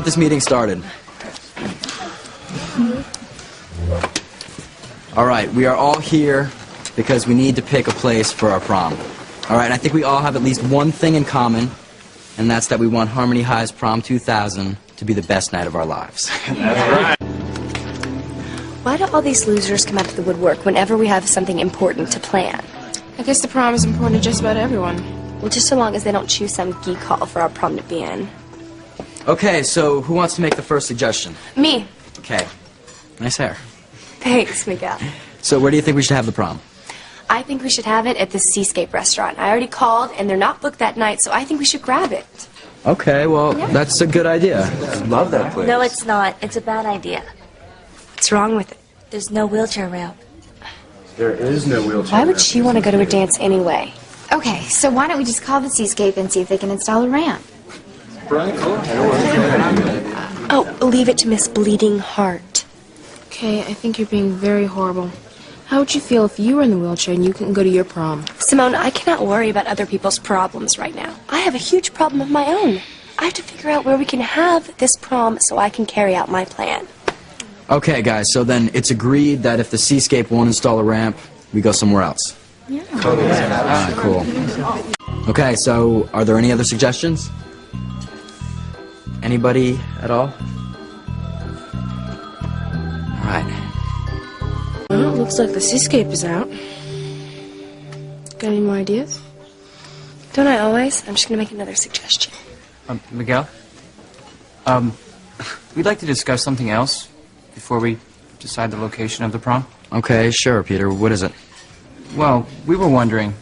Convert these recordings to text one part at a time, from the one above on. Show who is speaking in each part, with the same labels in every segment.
Speaker 1: Get this meeting started. All right, we are all here because we need to pick a place for our prom. All right, and I think we all have at least one thing in common, and that's that we want Harmony High's Prom 2000 to be the best night of our lives.
Speaker 2: That's right.
Speaker 3: Why do all these losers come out of the woodwork whenever we have something important to plan?
Speaker 4: I guess the prom is important to just about everyone.
Speaker 3: Well, just so long as they don't choose some geek hall for our prom to be in.
Speaker 1: Okay, so who wants to make the first suggestion?
Speaker 3: Me.
Speaker 1: Okay. Nice hair.
Speaker 3: Thanks, Miguel.
Speaker 1: So where do you think we should have the prom?
Speaker 3: I think we should have it at the Seascape restaurant. I already called, and they're not booked that night, so I think we should grab it.
Speaker 1: Okay, well, that's a good idea.
Speaker 2: Love that place.
Speaker 5: No, it's not. It's a bad idea.
Speaker 3: What's wrong with it?
Speaker 5: There's no wheelchair ramp.
Speaker 2: There is no wheelchair.
Speaker 3: Why would she want to go to a dance anyway?
Speaker 6: Okay, so why don't we just call the Seascape and see if they can install a ramp?
Speaker 3: Oh, leave it to Miss Bleeding Heart.
Speaker 4: Okay, I think you're being very horrible. How would you feel if you were in the wheelchair and you couldn't go to your prom?
Speaker 3: Simone, I cannot worry about other people's problems right now. I have a huge problem of my own. I have to figure out where we can have this prom so I can carry out my plan.
Speaker 1: Okay, guys, so then it's agreed that if the Seascape won't install a ramp, we go somewhere else.
Speaker 4: Yeah.
Speaker 1: All right, cool. Okay, so are there any other suggestions? Anybody at all? All right.
Speaker 4: Well, it looks like the Seascape is out. Got any more ideas?
Speaker 3: Don't I always? I'm just going to make another suggestion.
Speaker 7: Miguel? We'd like to discuss something else before we decide the location of the prom.
Speaker 1: Okay, sure, Peter. What is it?
Speaker 7: Well, we were wondering,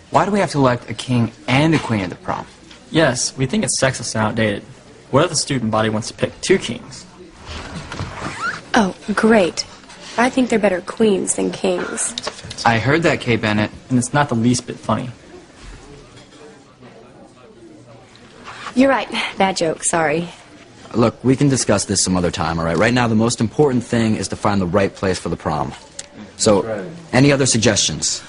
Speaker 7: why do we have to elect a king and a queen at the prom?
Speaker 8: Yes, we think it's sexist and outdated. What if the student body wants to pick two kings?
Speaker 3: Oh, great. I think they're better queens than kings.
Speaker 7: I heard that, Kay Bennett.
Speaker 8: And it's not the least bit funny.
Speaker 3: You're right. Bad joke. Sorry.
Speaker 1: Look, we can discuss this some other time, all right? Right now, the most important thing is to find the right place for the prom. So, any other suggestions?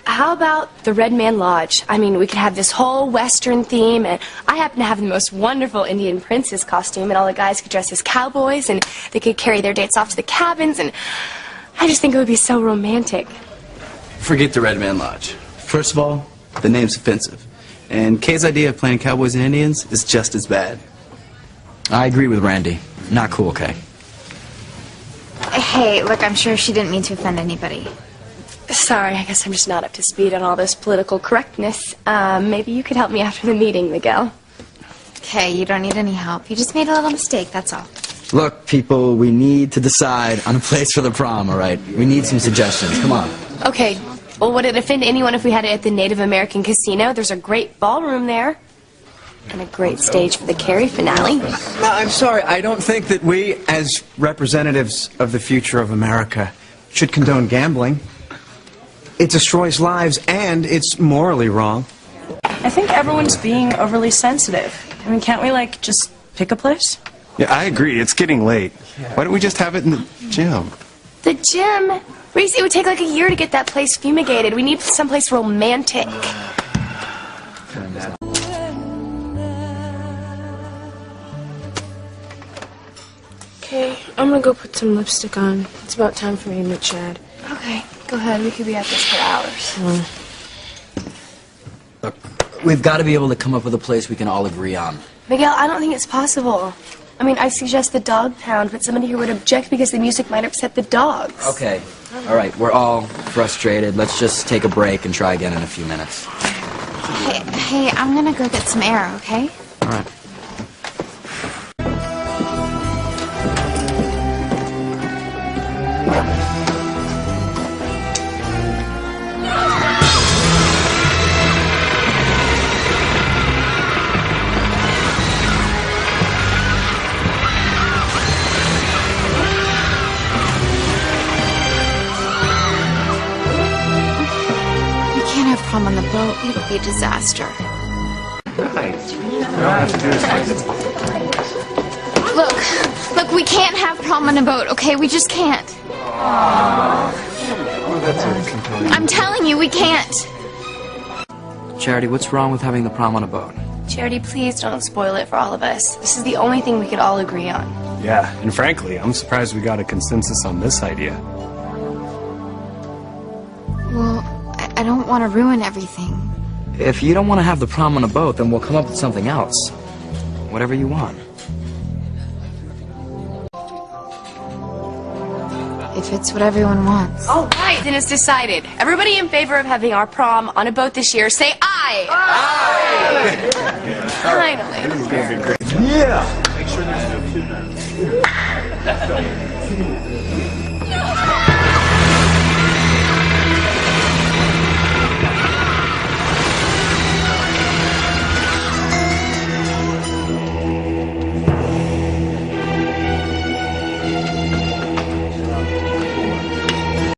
Speaker 3: How about the Red Man Lodge? I mean, we could have this whole Western theme, and I happen to have the most wonderful Indian princess costume, and all the guys could dress as cowboys, and they could carry their dates off to the cabins, and I just think it would be so romantic.
Speaker 9: Forget the Red Man Lodge. First of all, the name's offensive. And Kay's idea of playing cowboys and Indians is just as bad.
Speaker 1: I agree with Randy. Not cool, Kay.
Speaker 6: Hey, look, I'm sure she didn't mean to offend anybody.
Speaker 3: Sorry, I guess I'm just not up to speed on all this political correctness. Maybe you could help me after the meeting, Miguel.
Speaker 6: Okay, you don't need any help. You just made a little mistake, that's all.
Speaker 1: Look, people, we need to decide on a place for the prom, all right? We need some suggestions. Come on.
Speaker 3: Okay, well, would it offend anyone if we had it at the Native American Casino? There's a great ballroom there. And a great stage for the Carrie finale.
Speaker 10: No, I'm sorry. I don't think that we, as representatives of the future of America, should condone gambling. It destroys lives, and it's morally wrong.
Speaker 11: I think everyone's being overly sensitive. I mean, can't we, like, just pick a place?
Speaker 2: Yeah, I agree. It's getting late. Why don't we just have it in the gym?
Speaker 3: The gym? Reese, it would take like a year to get that place fumigated. We need someplace romantic.
Speaker 4: Okay, I'm gonna go put some lipstick on. It's about time for me to meet Chad.
Speaker 3: Okay, go ahead. We could be at this for hours.
Speaker 1: Look, we've got to be able to come up with a place we can all agree on.
Speaker 3: Miguel, I don't think it's possible. I mean, I suggest the dog pound, but somebody here would object because the music might upset the dogs.
Speaker 1: Okay. All right, we're all frustrated. Let's just take a break and try again in a few minutes.
Speaker 6: Hey, I'm gonna go get some air, okay?
Speaker 1: All right.
Speaker 6: Prom on the boat, it'll be a disaster. Look, we can't have prom on a boat, okay? We just can't. I'm telling you, we can't.
Speaker 1: Charity, what's wrong with having the prom on a boat?
Speaker 3: Charity, please don't spoil it for all of us. This is the only thing we could all agree on.
Speaker 2: Yeah, and frankly, I'm surprised we got a consensus on this idea.
Speaker 6: Well, I don't want to ruin everything.
Speaker 1: If you don't want to have the prom on a boat, then we'll come up with something else. Whatever you want.
Speaker 6: If it's what everyone wants.
Speaker 3: All right, then it's decided. Everybody in favor of having our prom on a boat this year, say aye! Aye! Finally.
Speaker 2: This is gonna be great.
Speaker 10: Yeah!